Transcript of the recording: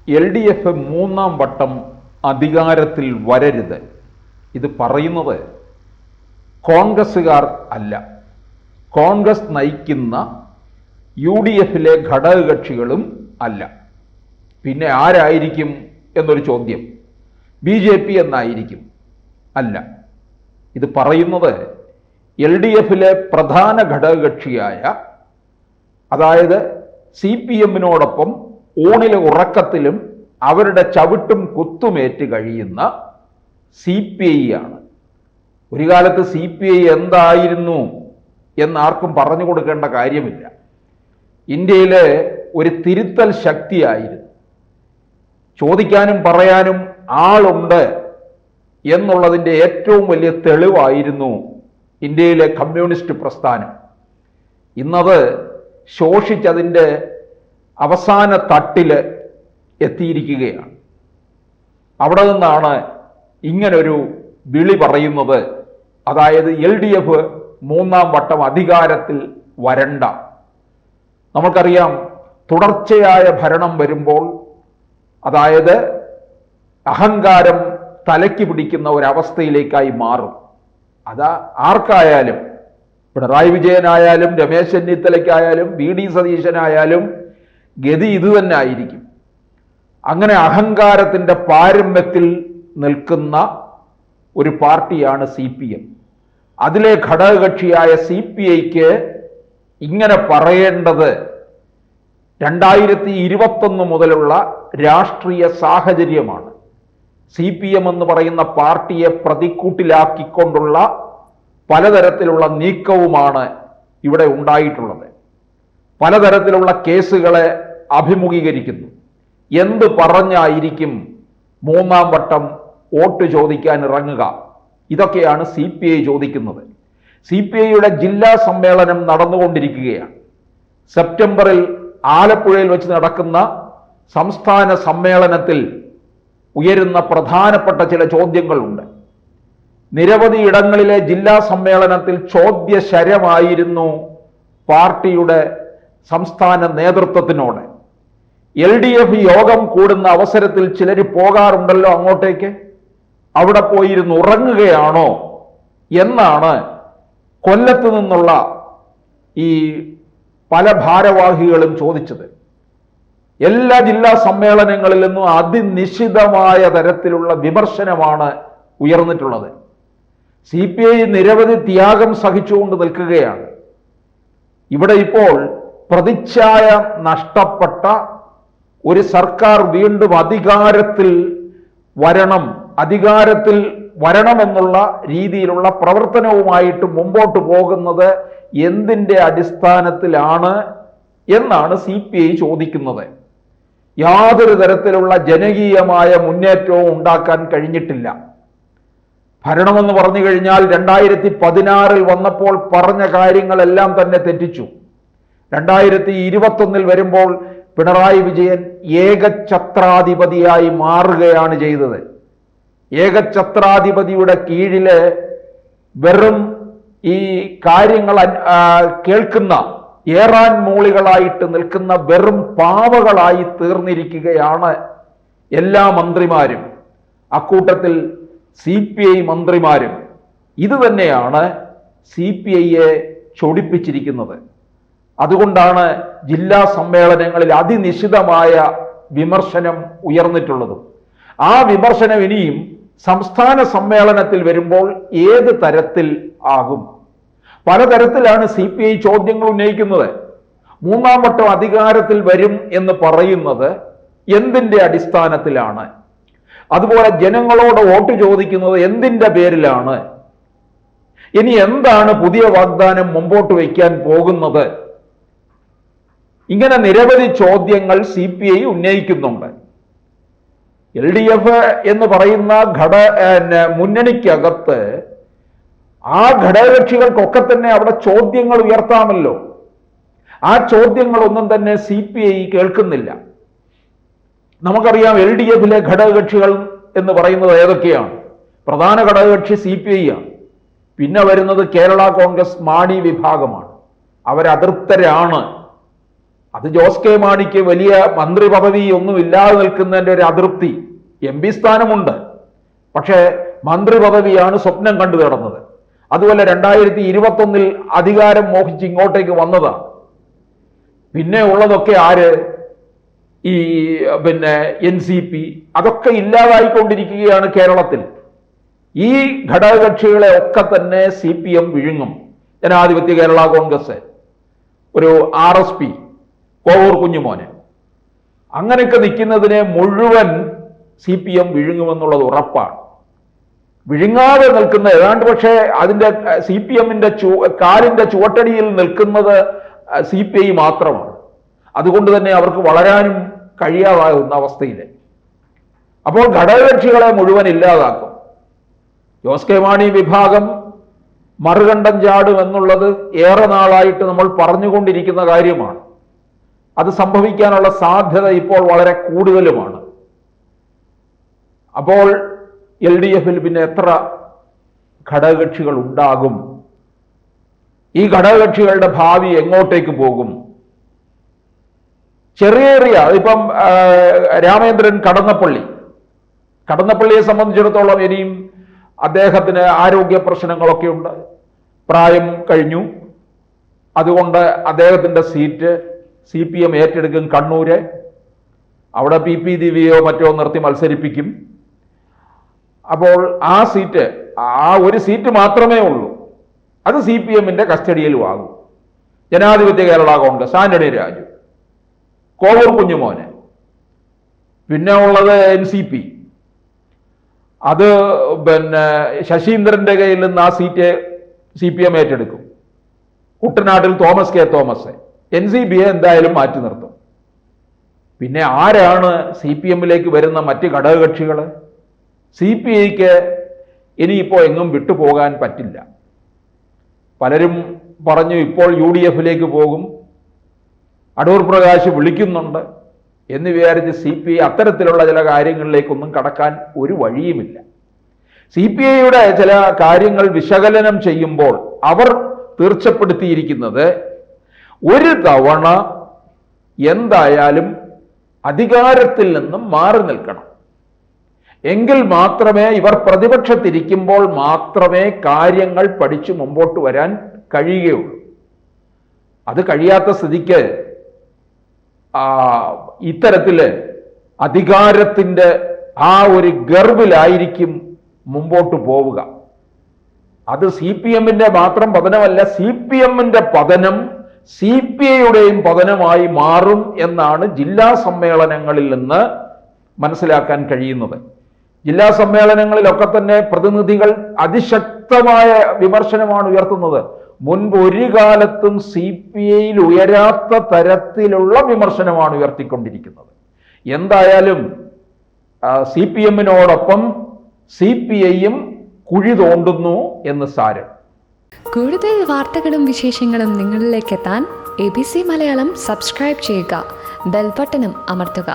LDF മൂന്നാം വട്ടം അധികാരത്തിൽ വരരുത്. ഇത് പറയുന്നത് കോൺഗ്രസ്സുകാർ അല്ല, കോൺഗ്രസ് നയിക്കുന്ന UDFിലെ ഘടകകക്ഷികളും അല്ല. പിന്നെ ആരായിരിക്കും എന്നൊരു ചോദ്യം. BJP എന്നായിരിക്കും? അല്ല. ഇത് പറയുന്നത് LDFിലെ പ്രധാന ഘടകകക്ഷിയായ, അതായത് CPMനോടൊപ്പം ഊണിലെ ഉറക്കത്തിലും അവരുടെ ചവിട്ടും കുത്തുമേറ്റ് കഴിയുന്ന CPI ആണ്. ഒരു കാലത്ത് CPI എന്തായിരുന്നു എന്നാർക്കും പറഞ്ഞു കൊടുക്കേണ്ട കാര്യമില്ല. ഇന്ത്യയിലെ ഒരു തിരുത്തൽ ശക്തിയായിരുന്നു. ചോദിക്കാനും പറയാനും ആളുണ്ട് എന്നുള്ളതിൻ്റെ ഏറ്റവും വലിയ തെളിവായിരുന്നു ഇന്ത്യയിലെ കമ്മ്യൂണിസ്റ്റ് പ്രസ്ഥാനം. ഇന്നത് ശോഷിച്ചതിൻ്റെ അവസാന തട്ടിൽ എത്തിയിരിക്കുകയാണ്. അവിടെ നിന്നാണ് ഇങ്ങനൊരു വിളി പറയുന്നത്, അതായത് LDF മൂന്നാം വട്ടം അധികാരത്തിൽ വരണ്ട. നമുക്കറിയാം, തുടർച്ചയായ ഭരണം വരുമ്പോൾ, അതായത് അഹങ്കാരം തലയ്ക്ക് പിടിക്കുന്ന ഒരവസ്ഥയിലേക്കായി മാറും. അത് ആർക്കായാലും, പിണറായി വിജയനായാലും രമേശ് ചെന്നിത്തലയ്ക്കായാലും VD സതീശനായാലും ഗതി ഇത് തന്നെ ആയിരിക്കും. അങ്ങനെ അഹങ്കാരത്തിൻ്റെ പാരമ്യത്തിൽ നിൽക്കുന്ന ഒരു പാർട്ടിയാണ് CPM. അതിലെ ഘടകകക്ഷിയായ CPIക്ക് ഇങ്ങനെ പറയേണ്ടത് 2021 മുതലുള്ള രാഷ്ട്രീയ സാഹചര്യമാണ്. CPM എന്ന് പറയുന്ന പാർട്ടിയെ പ്രതിക്കൂട്ടിലാക്കിക്കൊണ്ടുള്ള പലതരത്തിലുള്ള നീക്കവുമാണ് ഇവിടെ ഉണ്ടായിട്ടുള്ളത്. പലതരത്തിലുള്ള കേസുകളെ അഭിമുഖീകരിക്കുന്നു. എന്ത് പറഞ്ഞായിരിക്കും മൂന്നാം വട്ടം വോട്ട് ചോദിക്കാൻ ഇറങ്ങുക? ഇതൊക്കെയാണ് CPI ചോദിക്കുന്നത്. CPIയുടെ ജില്ലാ സമ്മേളനം നടന്നുകൊണ്ടിരിക്കുകയാണ്. സെപ്റ്റംബറിൽ ആലപ്പുഴയിൽ വെച്ച് നടക്കുന്ന സംസ്ഥാന സമ്മേളനത്തിൽ ഉയരുന്ന പ്രധാനപ്പെട്ട ചില ചോദ്യങ്ങളുണ്ട്. നിരവധി ഇടങ്ങളിലെ ജില്ലാ സമ്മേളനത്തിൽ ചോദ്യശരമായിരുന്നു പാർട്ടിയുടെ സംസ്ഥാന നേതൃത്വത്തിനോട്. LDF യോഗം കൂടുന്ന അവസരത്തിൽ ചിലർ പോകാറുണ്ടല്ലോ അങ്ങോട്ടേക്ക്, അവിടെ പോയിരുന്ന് ഉറങ്ങുകയാണോ എന്നാണ് കൊല്ലത്ത് നിന്നുള്ള ഈ പല ഭാരവാഹികളും ചോദിച്ചത്. എല്ലാ ജില്ലാ സമ്മേളനങ്ങളിൽ നിന്നും അതിനിശിതമായ തരത്തിലുള്ള വിമർശനമാണ് ഉയർന്നിട്ടുള്ളത്. CPI നിരവധി ത്യാഗം സഹിച്ചുകൊണ്ട് നിൽക്കുകയാണ്. ഇവിടെ ഇപ്പോൾ പ്രതിച്ഛായ നഷ്ടപ്പെട്ട ഒരു സർക്കാർ വീണ്ടും അധികാരത്തിൽ വരണമെന്നുള്ള രീതിയിലുള്ള പ്രവർത്തനവുമായിട്ട് മുമ്പോട്ട് പോകുന്നത് എന്തിൻ്റെ അടിസ്ഥാനത്തിലാണ് എന്നാണ് CPI ചോദിക്കുന്നത്. യാതൊരു തരത്തിലുള്ള ജനകീയമായ മുന്നേറ്റവും ഉണ്ടാക്കാൻ കഴിഞ്ഞിട്ടില്ല. ഭരണമെന്ന് പറഞ്ഞു കഴിഞ്ഞാൽ 2016 വന്നപ്പോൾ പറഞ്ഞ കാര്യങ്ങളെല്ലാം തന്നെ തെറ്റിച്ചു. 2021 വരുമ്പോൾ പിണറായി വിജയൻ ഏകഛത്രാധിപതിയായി മാറുകയാണ് ചെയ്തത്. ഏകഛത്രാധിപതിയുടെ കീഴില് വെറും ഈ കാര്യങ്ങൾ കേൾക്കുന്ന ഏറാൻ മൂളികളായിട്ട് നിൽക്കുന്ന വെറും പാവകളായി തീർന്നിരിക്കുകയാണ് എല്ലാ മന്ത്രിമാരും, അക്കൂട്ടത്തിൽ CPI മന്ത്രിമാരും. ഇത് തന്നെയാണ് CPIയെ ചൊടിപ്പിച്ചിരിക്കുന്നത്. അതുകൊണ്ടാണ് ജില്ലാ സമ്മേളനങ്ങളിൽ അതിനിശിതമായ വിമർശനം ഉയർന്നിട്ടുള്ളതും. ആ വിമർശനം ഇനിയും സംസ്ഥാന സമ്മേളനത്തിൽ വരുമ്പോൾ ഏത് തരത്തിൽ ആകും? പലതരത്തിലാണ് CPI ചോദ്യങ്ങൾ ഉന്നയിക്കുന്നത്. മൂന്നാം വട്ടം അധികാരത്തിൽ വരും എന്ന് പറയുന്നത് എന്തിൻ്റെ അടിസ്ഥാനത്തിലാണ്? അതുപോലെ ജനങ്ങളോട് വോട്ട് ചോദിക്കുന്നത് എന്തിൻ്റെ പേരിലാണ്? ഇനി എന്താണ് പുതിയ വാഗ്ദാനം മുമ്പോട്ട് വയ്ക്കാൻ പോകുന്നത്? ഇങ്ങനെ നിരവധി ചോദ്യങ്ങൾ CPI ഉന്നയിക്കുന്നുണ്ട്. LDF എന്ന് പറയുന്ന മുന്നണിക്കകത്ത് ആ ഘടകകക്ഷികൾക്കൊക്കെ തന്നെ അവിടെ ചോദ്യങ്ങൾ ഉയർത്താമല്ലോ. ആ ചോദ്യങ്ങളൊന്നും തന്നെ CPI കേൾക്കുന്നില്ല. നമുക്കറിയാം LDFിലെ ഘടകകക്ഷികൾ എന്ന് പറയുന്നത് ഏതൊക്കെയാണ്? പ്രധാന ഘടകകക്ഷി CPI ആണ്. പിന്നെ വരുന്നത് കേരള കോൺഗ്രസ് മാണി വിഭാഗമാണ്. അവരതൃപ്തരാണ്. അത് ജോസ് കെ മാണിക്ക് വലിയ മന്ത്രി പദവി ഒന്നും ഇല്ലാതെ നിൽക്കുന്നതിൻ്റെ ഒരു അതൃപ്തി. MP സ്ഥാനമുണ്ട്, പക്ഷേ മന്ത്രി പദവിയാണ് സ്വപ്നം കണ്ടു കിടന്നത്. അതുപോലെ 2021 അധികാരം മോഹിച്ച് ഇങ്ങോട്ടേക്ക് വന്നതാണ്. പിന്നെ ഉള്ളതൊക്കെ ആര്? ഈ NCP, അതൊക്കെ ഇല്ലാതായിക്കൊണ്ടിരിക്കുകയാണ് കേരളത്തിൽ. ഈ ഘടകകക്ഷികളെ ഒക്കെ തന്നെ CPM വിഴുങ്ങും. ജനാധിപത്യ കേരള കോൺഗ്രസ്, ഒരു RSP, കോവൂർ കുഞ്ഞുമോന്, അങ്ങനെയൊക്കെ നിൽക്കുന്നതിനെ മുഴുവൻ CPM വിഴുങ്ങുമെന്നുള്ളത് ഉറപ്പാണ്. വിഴുങ്ങാതെ നിൽക്കുന്ന ഏതാണ്ട്, പക്ഷേ അതിൻ്റെ CPM-ന്റെ കാലിൻ്റെ ചുവട്ടടിയിൽ നിൽക്കുന്നത് CPI മാത്രമാണ്. അതുകൊണ്ട് തന്നെ അവർക്ക് വളരാനും കഴിയാതാകുന്ന അവസ്ഥയിൽ. അപ്പോൾ ഘടകകക്ഷികളെ മുഴുവൻ ഇല്ലാതാക്കും. ജോസ് കെ മാണി വിഭാഗം മറുകണ്ഠം ചാടും എന്നുള്ളത് ഏറെ നാളായിട്ട് നമ്മൾ പറഞ്ഞുകൊണ്ടിരിക്കുന്ന കാര്യമാണ്. അത് സംഭവിക്കാനുള്ള സാധ്യത ഇപ്പോൾ വളരെ കൂടുതലുമാണ്. അപ്പോൾ LDF-ൽ പിന്നെ എത്ര ഘടകകക്ഷികൾ ഉണ്ടാകും? ഈ ഘടകകക്ഷികളുടെ ഭാവി എങ്ങോട്ടേക്ക് പോകും? ചെറിയ ഇപ്പം രാമേന്ദ്രൻ കടന്നപ്പള്ളിയെ സംബന്ധിച്ചിടത്തോളം ഇനിയും അദ്ദേഹത്തിന് ആരോഗ്യ പ്രശ്നങ്ങളൊക്കെ ഉണ്ട്, പ്രായം കഴിഞ്ഞു. അതുകൊണ്ട് അദ്ദേഹത്തിൻ്റെ സീറ്റ് CPM ഏറ്റെടുക്കും. കണ്ണൂര്, അവിടെ PP ദിവ്യയോ മറ്റോ നിർത്തി മത്സരിപ്പിക്കും. അപ്പോൾ ആ ഒരു സീറ്റ് മാത്രമേ ഉള്ളൂ. അത് CPM-ന്റെ കസ്റ്റഡിയിലും ആകും. ജനാധിപത്യ കേരള കോൺഗ്രസ്, ആന്റണി രാജു, കോവൂർ കുഞ്ഞുമോന്, പിന്നെ ഉള്ളത് NCP. അത് ശശീന്ദ്രന്റെ കയ്യിൽ നിന്ന് ആ സീറ്റ് CPM ഏറ്റെടുക്കും. കുട്ടനാട്ടിൽ തോമസ് കെ തോമസ്. NCPയെ എന്തായാലും മാറ്റി നിർത്തും. പിന്നെ ആരാണ് CPM-ലേക്ക് വരുന്ന മറ്റ് ഘടകകക്ഷികൾ? CPIക്ക് ഇനിയിപ്പോൾ എങ്ങും വിട്ടുപോകാൻ പറ്റില്ല. പലരും പറഞ്ഞു ഇപ്പോൾ UDF-ലേക്ക് പോകും, അടൂർ പ്രകാശ് വിളിക്കുന്നുണ്ട് എന്ന് വിചാരിച്ച് CPI അത്തരത്തിലുള്ള ചില കാര്യങ്ങളിലേക്കൊന്നും കടക്കാൻ ഒരു വഴിയുമില്ല. CPIയുടെ ചില കാര്യങ്ങൾ വിശകലനം ചെയ്യുമ്പോൾ അവർ തീർച്ചപ്പെടുത്തിയിരിക്കുന്നത് ഒരു തവണ എന്തായാലും അധികാരത്തിൽ നിന്നും മാറി നിൽക്കണം. എങ്കിൽ മാത്രമേ ഇവർ പ്രതിപക്ഷത്തിരിക്കുമ്പോൾ മാത്രമേ കാര്യങ്ങൾ പഠിച്ചു മുമ്പോട്ട് വരാൻ കഴിയുകയുള്ളൂ. അത് കഴിയാത്ത സ്ഥിതിക്ക് ഇത്തരത്തില് അധികാരത്തിൻ്റെ ആ ഒരു ഗർവിലായിരിക്കും മുമ്പോട്ട് പോവുക. അത് CPM-ന്റെ മാത്രം പതനമല്ല, CPM-ന്റെ പതനം CPI-യുടെയും പതനമായി മാറും എന്നാണ് ജില്ലാ സമ്മേളനങ്ങളിൽ നിന്ന് മനസ്സിലാക്കാൻ കഴിയുന്നത്. ജില്ലാ സമ്മേളനങ്ങളിലൊക്കെ തന്നെ പ്രതിനിധികൾ അതിശക്തമായ വിമർശനമാണ് ഉയർത്തുന്നത്. മുൻപ് ഒരു കാലത്തും CPI-യിൽ ഉയരാത്ത തരത്തിലുള്ള വിമർശനമാണ് ഉയർത്തിക്കൊണ്ടിരിക്കുന്നത്. എന്തായാലും CPM-നോടൊപ്പം CPI-യും കുഴി തോണ്ടുന്നു എന്ന് സാരം. കൂടുതൽ വാർത്തകളും വിശേഷങ്ങളും നിങ്ങളിലേക്ക് എത്താൻ ABC മലയാളം സബ്സ്ക്രൈബ് ചെയ്യുക, ബെൽ ബട്ടണും അമർത്തുക.